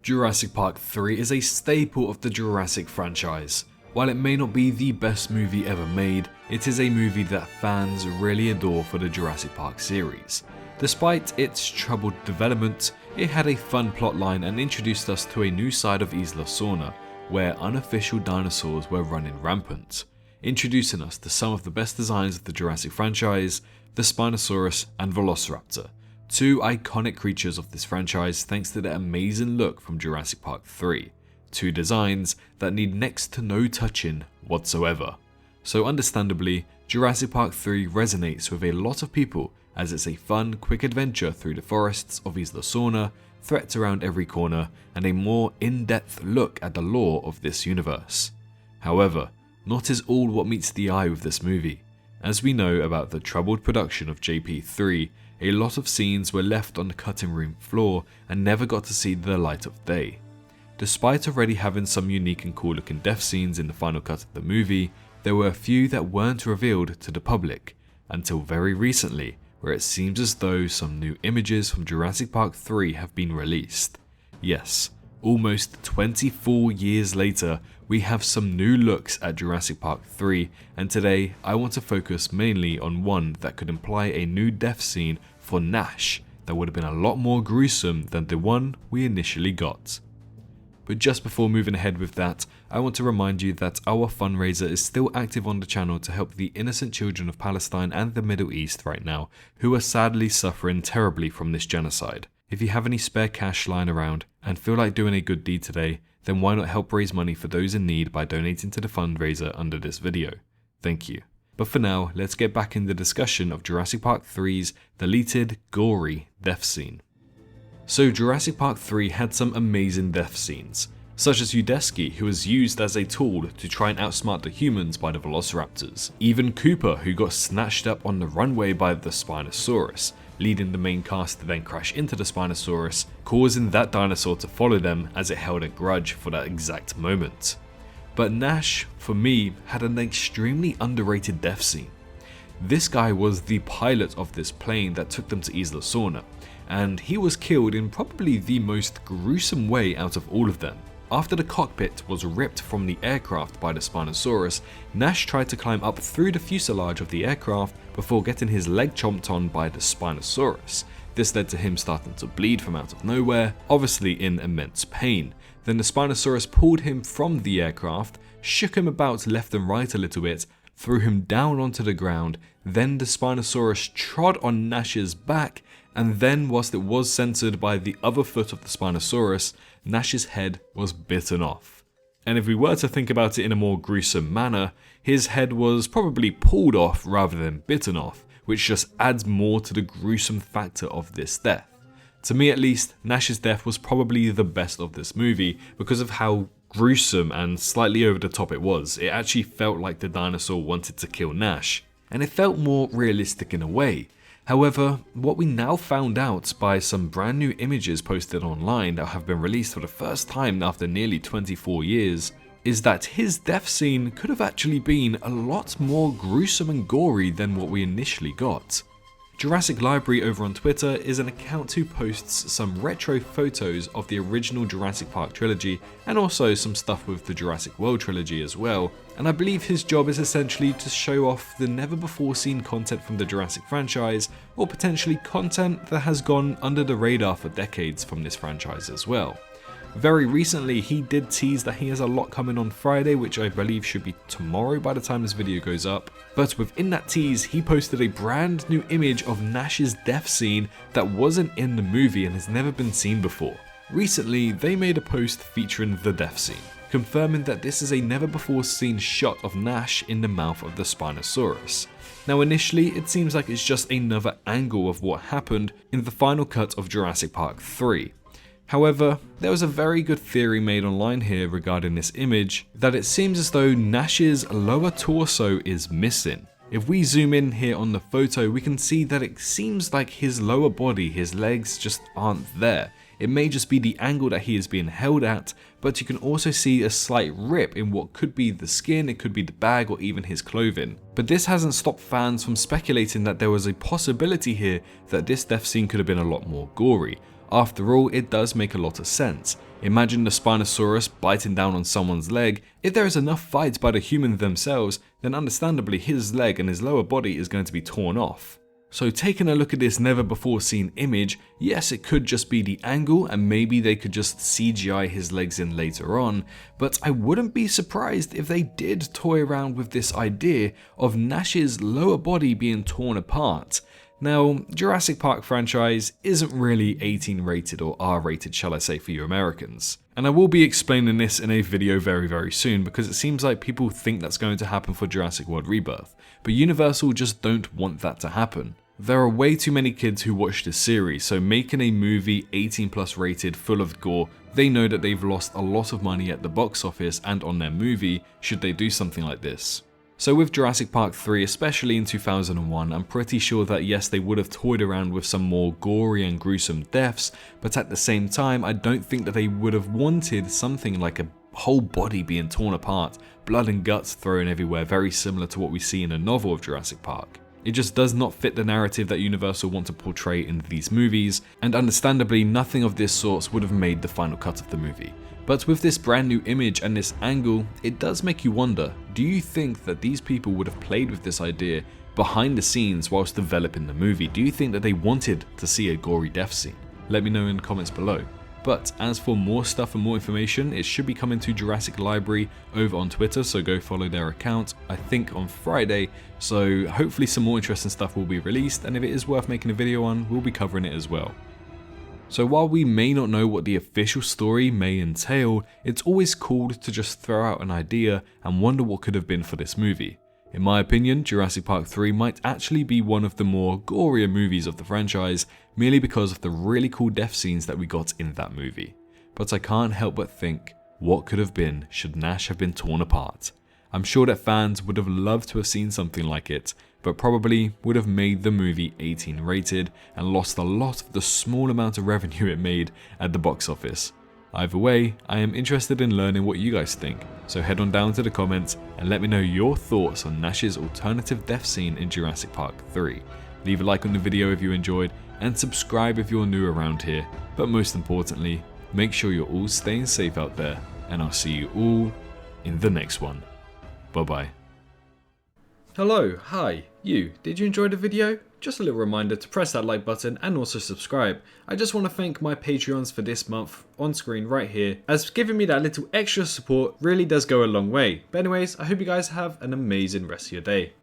Jurassic Park 3 is a staple of the Jurassic franchise. While it may not be the best movie ever made, it is a movie that fans really adore for the Jurassic Park series. Despite its troubled development, it had a fun plotline and introduced us to a new side of Isla Sorna, where unofficial dinosaurs were running rampant, introducing us to some of the best designs of the Jurassic franchise, the Spinosaurus and Velociraptor, two iconic creatures of this franchise thanks to their amazing look from Jurassic Park 3, two designs that need next to no touching whatsoever. So understandably, Jurassic Park 3 resonates with a lot of people as it's a fun, quick adventure through the forests of Isla Sorna, threats around every corner, and a more in-depth look at the lore of this universe. However, not is all what meets the eye with this movie. As we know about the troubled production of JP3, a lot of scenes were left on the cutting room floor and never got to see the light of day. Despite already having some unique and cool looking death scenes in the final cut of the movie, there were a few that weren't revealed to the public, until very recently, where it seems as though some new images from Jurassic Park 3 have been released. Yes, almost 24 years later, we have some new looks at Jurassic Park 3, and today I want to focus mainly on one that could imply a new death scene for Nash that would have been a lot more gruesome than the one we initially got. But just before moving ahead with that, I want to remind you that our fundraiser is still active on the channel to help the innocent children of Palestine and the Middle East right now, who are sadly suffering terribly from this genocide. If you have any spare cash lying around and feel like doing a good deed today, then why not help raise money for those in need by donating to the fundraiser under this video. Thank you. But for now, let's get back in the discussion of Jurassic Park 3's deleted, gory death scene. So Jurassic Park 3 had some amazing death scenes, such as Udesky, who was used as a tool to try and outsmart the humans by the Velociraptors. Even Cooper, who got snatched up on the runway by the Spinosaurus, leading the main cast to then crash into the Spinosaurus, causing that dinosaur to follow them as it held a grudge for that exact moment. But Nash, for me, had an extremely underrated death scene. This guy was the pilot of this plane that took them to Isla Sorna, and he was killed in probably the most gruesome way out of all of them. After the cockpit was ripped from the aircraft by the Spinosaurus, Nash tried to climb up through the fuselage of the aircraft before getting his leg chomped on by the Spinosaurus. This led to him starting to bleed from out of nowhere, obviously in immense pain. Then the Spinosaurus pulled him from the aircraft, shook him about left and right a little bit, threw him down onto the ground, then the Spinosaurus trod on Nash's back, and then whilst it was censored by the other foot of the Spinosaurus, Nash's head was bitten off. And if we were to think about it in a more gruesome manner, his head was probably pulled off rather than bitten off, which just adds more to the gruesome factor of this death. To me at least, Nash's death was probably the best of this movie because of how gruesome and slightly over the top it was. It actually felt like the dinosaur wanted to kill Nash, and it felt more realistic in a way. However, what we now found out by some brand new images posted online that have been released for the first time after nearly 24 years is that his death scene could have actually been a lot more gruesome and gory than what we initially got. Jurassic Library over on Twitter is an account who posts some retro photos of the original Jurassic Park trilogy and also some stuff with the Jurassic World trilogy as well, and I believe his job is essentially to show off the never before seen content from the Jurassic franchise, or potentially content that has gone under the radar for decades from this franchise as well. Very recently, he did tease that he has a lot coming on Friday, which I believe should be tomorrow by the time this video goes up. But within that tease, he posted a brand new image of Nash's death scene that wasn't in the movie and has never been seen before. Recently, they made a post featuring the death scene, confirming that this is a never before seen shot of Nash in the mouth of the Spinosaurus. Now initially, it seems like it's just another angle of what happened in the final cut of Jurassic Park 3. However, there was a very good theory made online here regarding this image, that it seems as though Nash's lower torso is missing. If we zoom in here on the photo, we can see that it seems like his lower body, his legs just aren't there. It may just be the angle that he is being held at, but you can also see a slight rip in what could be the skin, it could be the bag, or even his clothing. But this hasn't stopped fans from speculating that there was a possibility here that this death scene could have been a lot more gory. After all, it does make a lot of sense. Imagine the Spinosaurus biting down on someone's leg. If there is enough fight by the human themselves, then understandably his leg and his lower body is going to be torn off. So taking a look at this never before seen image, yes, it could just be the angle and maybe they could just CGI his legs in later on, but I wouldn't be surprised if they did toy around with this idea of Nash's lower body being torn apart. Now, Jurassic Park franchise isn't really 18 rated or R rated, shall I say, for you Americans. And I will be explaining this in a video very soon because it seems like people think that's going to happen for Jurassic World Rebirth, but Universal just don't want that to happen. There are way too many kids who watch this series, so making a movie 18+ rated full of gore, they know that they've lost a lot of money at the box office and on their movie should they do something like this. So with Jurassic Park 3, especially in 2001, I'm pretty sure that yes, they would have toyed around with some more gory and gruesome deaths, but at the same time, I don't think that they would have wanted something like a whole body being torn apart, blood and guts thrown everywhere, very similar to what we see in a novel of Jurassic Park. It just does not fit the narrative that Universal want to portray in these movies, and understandably, nothing of this sort would have made the final cut of the movie. But with this brand new image and this angle, it does make you wonder, do you think that these people would have played with this idea behind the scenes whilst developing the movie? Do you think that they wanted to see a gory death scene? Let me know in the comments below. But as for more stuff and more information, it should be coming to Jurassic Library over on Twitter, so go follow their account, I think on Friday, so hopefully some more interesting stuff will be released, and if it is worth making a video on, we'll be covering it as well. So while we may not know what the official story may entail, it's always cool to just throw out an idea and wonder what could have been for this movie. In my opinion, Jurassic Park 3 might actually be one of the more gorier movies of the franchise, merely because of the really cool death scenes that we got in that movie. But I can't help but think, what could have been should Nash have been torn apart? I'm sure that fans would have loved to have seen something like it, but probably would have made the movie 18 rated and lost a lot of the small amount of revenue it made at the box office. Either way, I am interested in learning what you guys think, so head on down to the comments and let me know your thoughts on Nash's alternative death scene in Jurassic Park 3. Leave a like on the video if you enjoyed, and subscribe if you're new around here, but most importantly, make sure you're all staying safe out there, and I'll see you all in the next one. Bye bye. Hello, hi, you, did you enjoy the video? Just a little reminder to press that like button and also subscribe. I just want to thank my Patreons for this month on screen right here, as giving me that little extra support really does go a long way. But anyways, I hope you guys have an amazing rest of your day.